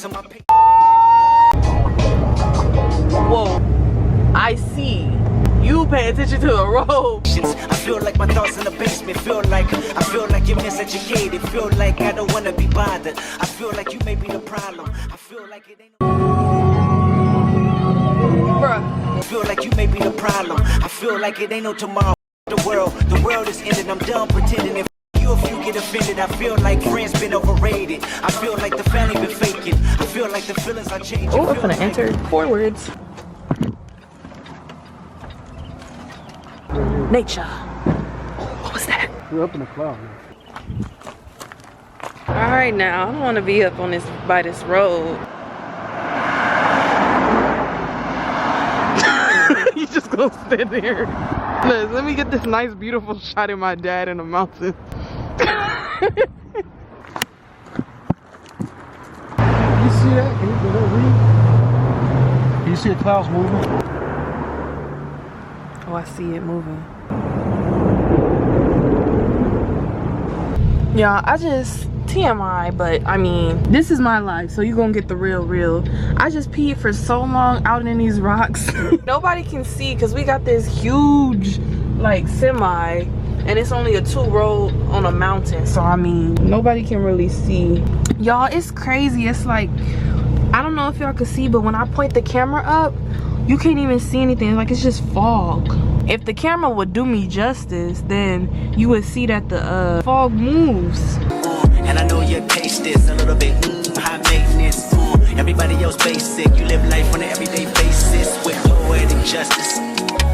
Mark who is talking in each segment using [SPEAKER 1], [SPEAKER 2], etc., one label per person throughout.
[SPEAKER 1] losing my patience.
[SPEAKER 2] Whoa, I see. You pay attention to the road.
[SPEAKER 1] I feel like my thoughts in the basement. I feel like you're miseducated. Feel like I don't wanna be bothered. I feel like you may be the problem. I feel like it ain't.
[SPEAKER 2] Bruh.
[SPEAKER 1] I feel like you may be the problem. I feel like it ain't no tomorrow. The world is ending. I'm done pretending. If you get offended, I feel like friends been overrated. I feel like the family been faking. I feel like the feelings are changing.
[SPEAKER 2] Oh, I'm gonna enter 4 words. Nature. What was that?
[SPEAKER 3] We're up in the cloud.
[SPEAKER 2] All right, now I don't want to be up on by this road. You just gonna stand there. Let me get this nice, beautiful shot of my dad in the mountains.
[SPEAKER 3] You see that? Can you read? Can you see the clouds moving?
[SPEAKER 2] Oh, I see it moving. Yeah, I just TMI, but I mean, this is my life, so you gonna get the real. I just peed for so long out in these rocks. Nobody can see because we got this huge like semi, and it's only a 2 road on a mountain, so I mean, nobody can really see. Y'all, it's crazy. It's like, I don't know if y'all can see, but when I point the camera up, you can't even see anything. Like, it's just fog. If the camera would do me justice, then you would see that the fog moves.
[SPEAKER 1] And I know your taste is a little bit high maintenance. Everybody else basic. You live life on an everyday basis with poetic justice.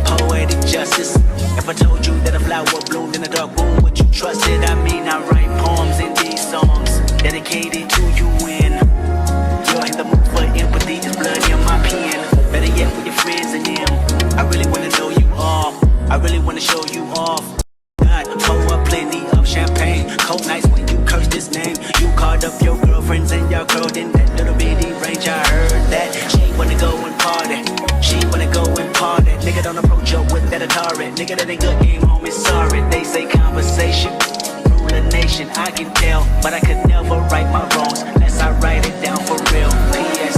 [SPEAKER 1] Poetic justice. If I told you that a flower bloomed in a dark room, would you trust it? I mean, I write poems in these songs dedicated to you. When you're in the mood for empathy, it's blood in my pen. Better yet, with your friends and them. I really wanna know you all. I really wanna show you off. God, pour up plenty of champagne. Cold nights when you curse this name. You called up your girlfriends and y'all curled in that little bitty range. I heard that she wanna go and party. She wanna go and party. Nigga, don't approach her with that Atari. Nigga, that ain't good game, homie. Sorry, they say conversation rule a nation. I can tell, but I could never right my wrongs unless I write it down for real. P.S.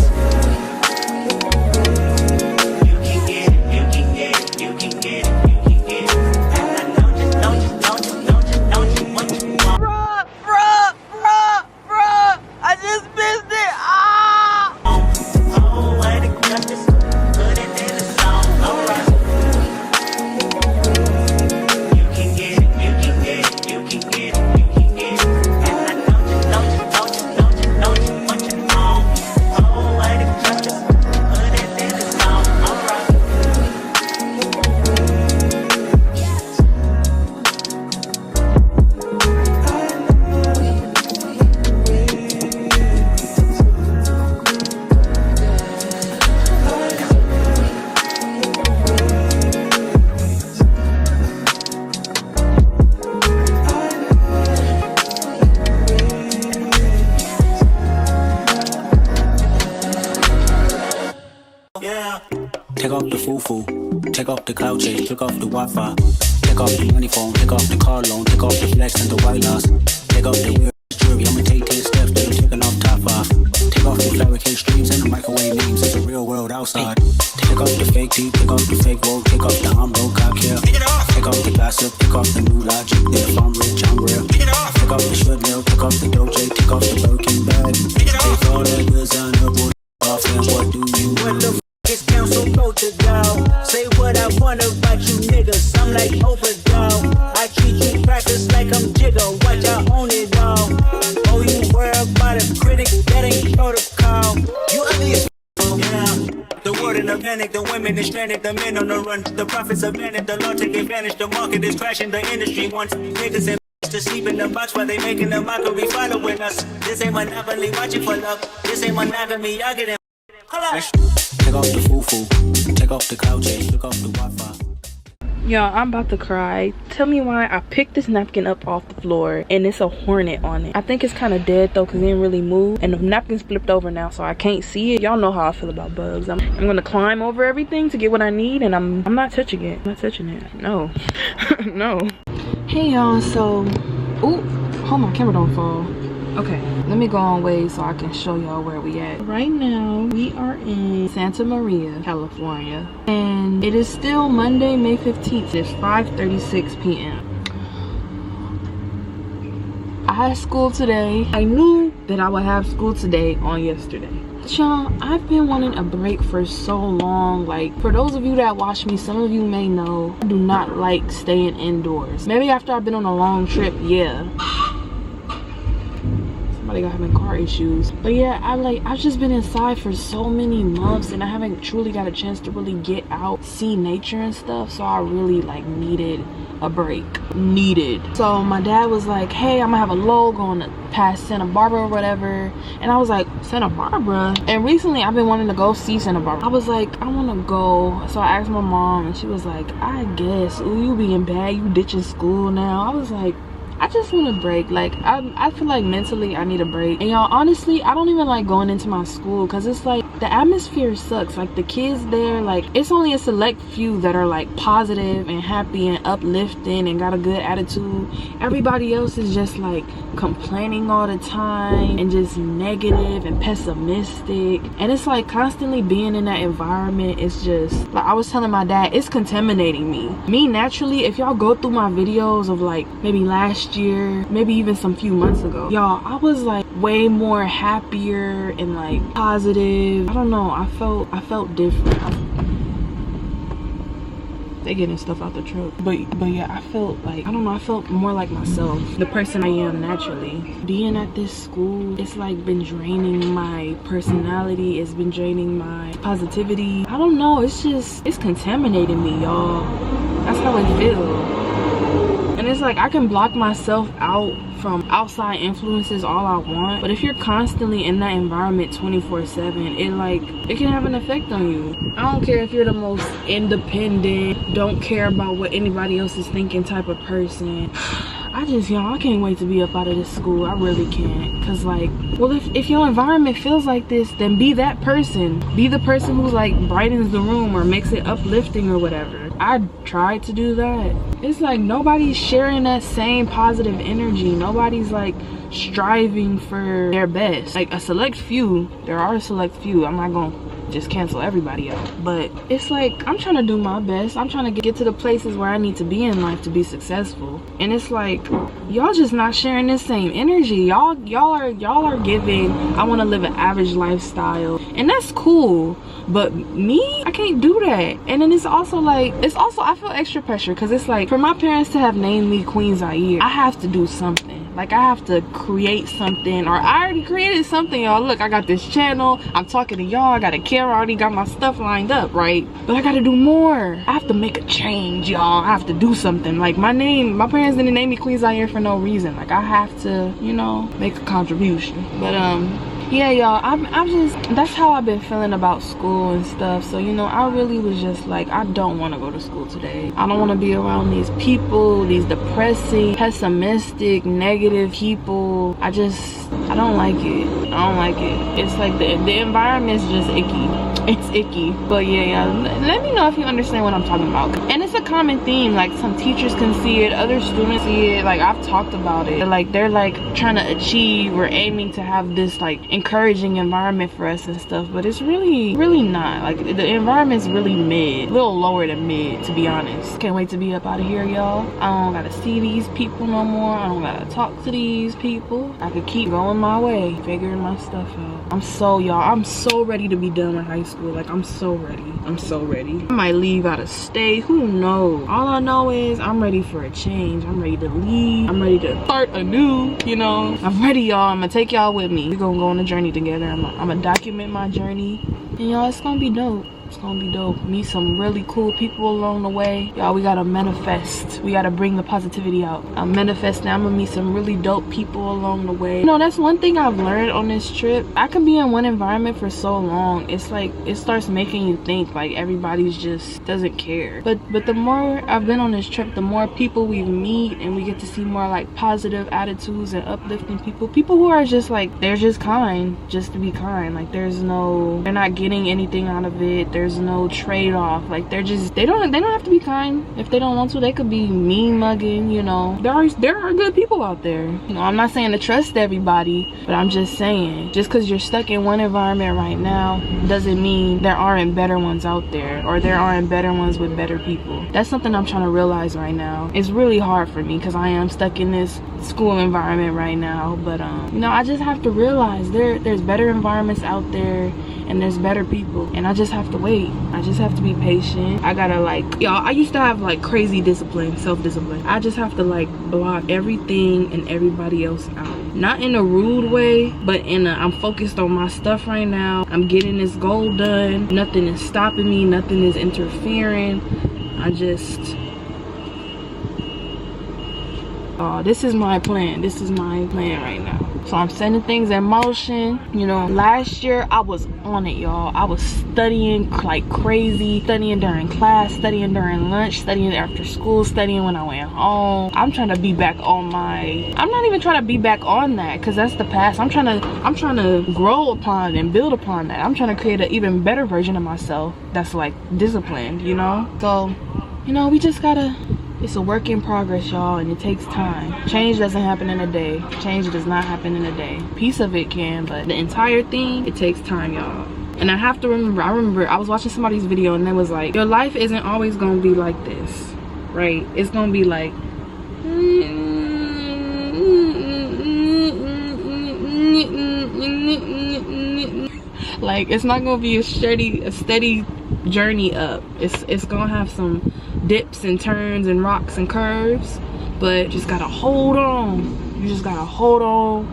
[SPEAKER 1] Take off the foo-foo, take off the cloud chase, take off the Wi-Fi, take off the money phone, take off the car loan, take off the flex and the white loss, take off the weird jewelry, I'ma take 10 steps, then taking off top off, take off the fabricate streams and the microwave memes, it's the real world outside, take off the fake teeth, take off the fake woke, take off the I'm broke, I care, take off the gossip, take off the new logic, if I'm rich, I'm real, take off the should mill, take off the doje, take off the Birkin bag, take all that goods on the board off, and what do you want? It's council protocol. Say what I want about you niggas. I'm like Oprah, dog. I treat you crackers like I'm Jigga. Watch I own it all. Oh, you worry about a critic? That ain't protocol. You ugly as yeah. The world in a panic. The women is stranded. The men on the run. The profits are vanished. The law take advantage. The market is crashing. The industry wants niggas and to sleep in the box while they making a mockery following us. This ain't monopoly. Watching for love. This ain't monogamy. I get it. Take off the foo-foo, take off the cloud chase, take off the Wi-Fi.
[SPEAKER 2] Y'all, I'm about to cry. Tell me why I picked this napkin up off the floor and it's a hornet on it. I think it's kind of dead though because it didn't really move. And the napkin's flipped over now so I can't see it. Y'all know how I feel about bugs. I'm gonna climb over everything to get what I need and I'm not touching it. I'm not touching it. No. No. Hey y'all, so... Ooh, hold on, camera don't fall. Okay, let me go on Waze so I can show y'all where we at. Right now, we are in Santa Maria, California. And it is still Monday, May 15th. It's 5:36 p.m. I had school today. I knew that I would have school today on yesterday. Y'all, I've been wanting a break for so long. Like, for those of you that watch me, some of you may know I do not like staying indoors. Maybe after I've been on a long trip, yeah. Somebody got having car issues. But yeah, I've just been inside for so many months and I haven't truly got a chance to really get out, see nature and stuff. So I really like needed a break. So my dad was like, hey, I'm gonna have a load going past Santa Barbara or whatever. And I was like, Santa Barbara? And recently I've been wanting to go see Santa Barbara. I was like, I wanna go. So I asked my mom and she was like, I guess. Ooh, you being bad, you ditching school now. I was like, I just want a break. Like, I feel like mentally I need a break. And y'all, honestly, I don't even like going into my school because it's like the atmosphere sucks. Like, the kids there, like, it's only a select few that are like positive and happy and uplifting and got a good attitude. Everybody else is just like complaining all the time and just negative and pessimistic. And it's like constantly being in that environment, it's just like, I was telling my dad, it's contaminating me naturally. If y'all go through my videos of like maybe last year, maybe even some few months ago, y'all, I was like way more happier and like positive. I don't know, I felt different. They getting stuff out the truck, but yeah, I felt like, I don't know, I felt more like myself, the person I am naturally. Being at this school, it's like been draining my personality, it's been draining my positivity. I don't know, it's contaminating me, y'all. That's how I feel. And it's like I can block myself out from outside influences all I want, but if you're constantly in that environment 24/7, it can have an effect on you. I don't care if you're the most independent, don't care about what anybody else is thinking type of person. Y'all, I can't wait to be up out of this school. I really can't. Cause like, well, if your environment feels like this, then be that person. Be the person who like brightens the room or makes it uplifting or whatever. I tried to do that. It's like nobody's sharing that same positive energy. Nobody's like striving for their best. Like a select few, there are a select few. I'm not gonna just cancel everybody out, but it's like I'm trying to do my best. I'm trying to get to the places where I need to be in life to be successful, and it's like y'all just not sharing this same energy. Y'all are giving, I want to live an average lifestyle, and that's cool, but me, I can't do that. And then it's also I feel extra pressure because it's like for my parents to have named me QueenZiare, I have to do something. Like I have to create something, or I already created something, y'all. Look, I got this channel, I'm talking to y'all, I got a camera, I already got my stuff lined up, right? But I gotta do more. I have to make a change, y'all. I have to do something. Like my parents didn't name me QueenZiare for no reason. Like I have to, you know, make a contribution. But yeah, y'all, I'm just, that's how I've been feeling about school and stuff. So, you know, I really was just like, I don't want to go to school today. I don't want to be around these people, these depressing, pessimistic, negative people. I don't like it. I don't like it. It's like the environment's just icky. It's icky. But yeah, let me know if you understand what I'm talking about. And it's a common theme. Like some teachers can see it, other students see it. Like I've talked about it. They're like trying to achieve or aiming to have this like encouraging environment for us and stuff, but it's really not. Like the environment's really mid, a little lower than mid, to be honest. Can't wait to be up out of here, y'all. I don't gotta see these people no more. I don't gotta talk to these people. I could keep going my way, figuring my stuff out. I'm so ready to be done with high school. Like I'm so ready. I might leave out of state, who knows? All I know is I'm ready for a change. I'm ready to leave. I'm ready to start anew, you know. I'm ready, y'all. I'm gonna take y'all with me. We're gonna go on a journey together. I'm gonna document my journey, and y'all, it's gonna be dope. It's gonna be dope. Meet some really cool people along the way. Y'all, we gotta manifest. We gotta bring the positivity out. I'm manifesting. I'm gonna meet some really dope people along the way. You know, that's one thing I've learned on this trip. I can be in one environment for so long. It's like, it starts making you think like everybody's just doesn't care. But the more I've been on this trip, the more people we meet, and we get to see more like positive attitudes and uplifting people. People who are just like, they're just kind, just to be kind. Like they're not getting anything out of it. There's no trade-off. Like, they don't have to be kind. If they don't want to, they could be mean mugging, you know. There are good people out there. You know, I'm not saying to trust everybody, but I'm just saying, just because you're stuck in one environment right now doesn't mean there aren't better ones out there, or there aren't better ones with better people. That's something I'm trying to realize right now. It's really hard for me because I am stuck in this school environment right now, but you know, I just have to realize there's better environments out there, and there's better people, and I just have to wait. I just have to be patient. I gotta, like, y'all, I used to have like crazy discipline, self-discipline. I just have to like block everything and everybody else out. Not in a rude way, but in a, I'm focused on my stuff right now. I'm getting this goal done. Nothing is stopping me, nothing is interfering. I just, this is my plan. This is my plan right now. So I'm setting things in motion. You know, last year I was on it, y'all. I was studying like crazy, studying during class, studying during lunch, studying after school, studying when I went home. I'm trying to be back on my, I'm not even trying to be back on that, because that's the past. I'm trying to grow upon and build upon that. I'm trying to create an even better version of myself that's like disciplined, you know. So, you know, we just gotta, it's a work in progress, y'all, and it takes time. Change doesn't happen in a day. Change does not happen in a day. Piece of it can, but the entire thing, it takes time, y'all. And I have to remember, I was watching somebody's video and it was like, your life isn't always gonna be like this, right? It's gonna be like, like, it's not gonna be a steady journey up. It's gonna have some dips and turns and rocks and curves, but you just gotta hold on. You just gotta hold on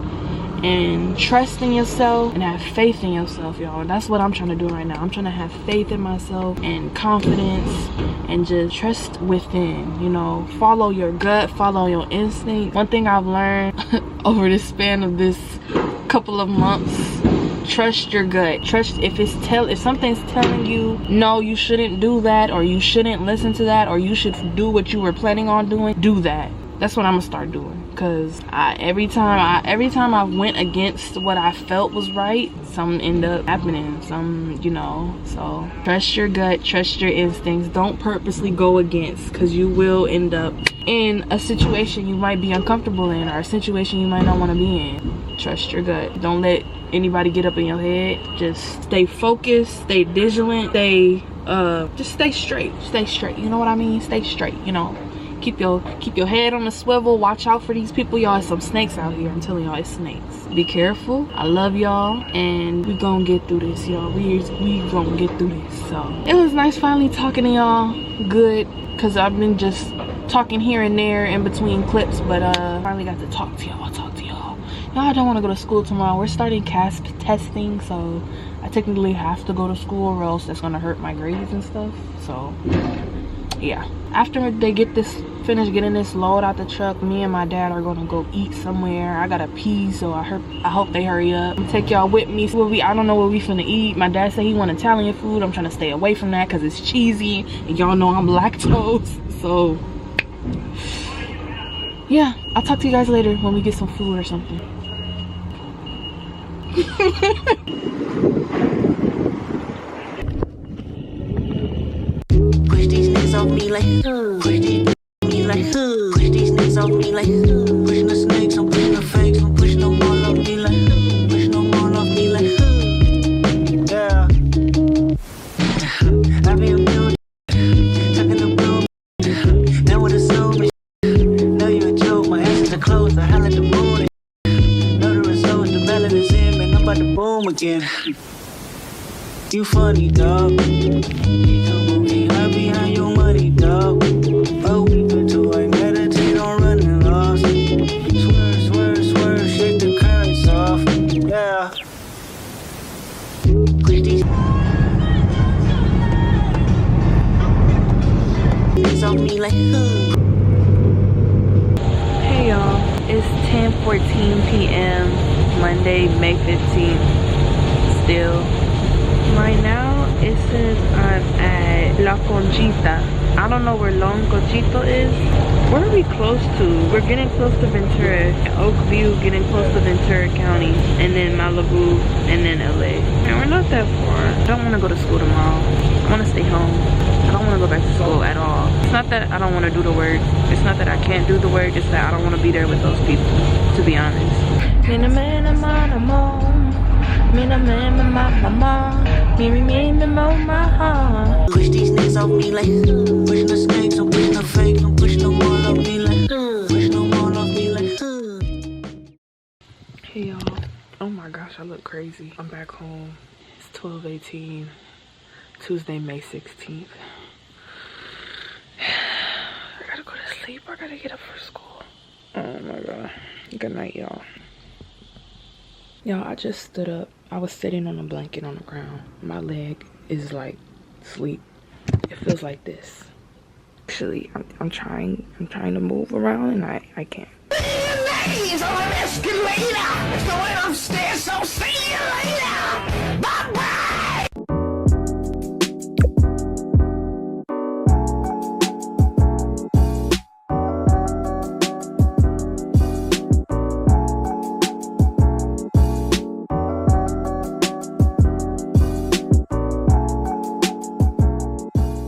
[SPEAKER 2] and trust in yourself and have faith in yourself, y'all. That's what I'm trying to do right now. I'm trying to have faith in myself and confidence and just trust within, you know. Follow your gut, follow your instinct. One thing I've learned over the span of this couple of months, trust your gut. Trust if something's telling you no, you shouldn't do that, or you shouldn't listen to that, or you should do what you were planning on doing, do that. That's what I'm gonna start doing, because every time I went against what I felt was right, something ended up happening. You know, so trust your gut, trust your instincts. Don't purposely go against, because you will end up in a situation you might be uncomfortable in, or a situation you might not want to be in. Trust your gut. Don't let anybody get up in your head. Just stay focused, stay vigilant, just stay straight. You know what I mean? Stay straight, you know. Keep your head on the swivel. Watch out for these people, y'all. There's some snakes out here. I'm telling y'all, it's snakes. Be careful. I love y'all, and we gonna get through this, y'all. We gonna get through this. So it was nice finally talking to y'all. Good, because I've been just talking here and there in between clips, but finally got to talk to y'all. Y'all, I don't want to go to school tomorrow. We're starting CASP testing, so I technically have to go to school, or else that's gonna hurt my grades and stuff. So yeah, after they finish getting this load out the truck, me and my dad are gonna go eat somewhere. I gotta pee, so I hope they hurry up. I'm gonna take y'all with me. I don't know what we finna eat. My dad said he want Italian food. I'm trying to stay away from that because it's cheesy, and y'all know I'm lactose. So yeah, I'll talk to you guys later when we get some food or something.
[SPEAKER 4] Push these niggas off me like, push these niggas off me like, pushing the snakes, I'm pushing the fakes, I'm pushing them all off me like, pushing them all off me like, yeah. I be a building, tucking the blue, now with a soul, know you a joke, my answers are closed, I holler at the moon, know the results, the melon is in, man, I'm about to boom again. You funny, dog. You don't be high behind your money, dog. Oh, we good too. I meditate on running lost. Swerve, shake the currents off. Yeah. Push these off me like,
[SPEAKER 2] Hey y'all, it's 10:14 p.m. Monday, May 15th. Still. Right now, it says I'm at La Conchita. I don't know where Lone Cochito is. Where are we close to? We're getting close to Ventura. Oakview, getting close to Ventura County. And then Malibu, and then LA. And we're not that far. I don't want to go to school tomorrow. I want to stay home. I don't want to go back to school at all. It's not that I don't want to do the work. It's not that I can't do the work. It's that I don't want to be there with those people, to be honest.
[SPEAKER 4] Push these niggas off me like pushing the snakes, I'm pushing the fake, I'm pushing the wall off me like pushing the wall off me like.
[SPEAKER 2] Hey y'all. Oh my gosh, I look crazy. I'm back home. It's 12:18. Tuesday, May 16th. I gotta go to sleep. I gotta get up for school. Oh my god. Good night, y'all. Y'all, I just stood up. I was sitting on a blanket on the ground. My leg is like sleep. It feels like this. Actually, I'm trying to move around and I can't.
[SPEAKER 5] Ladies on an escalator, going upstairs, so see you later.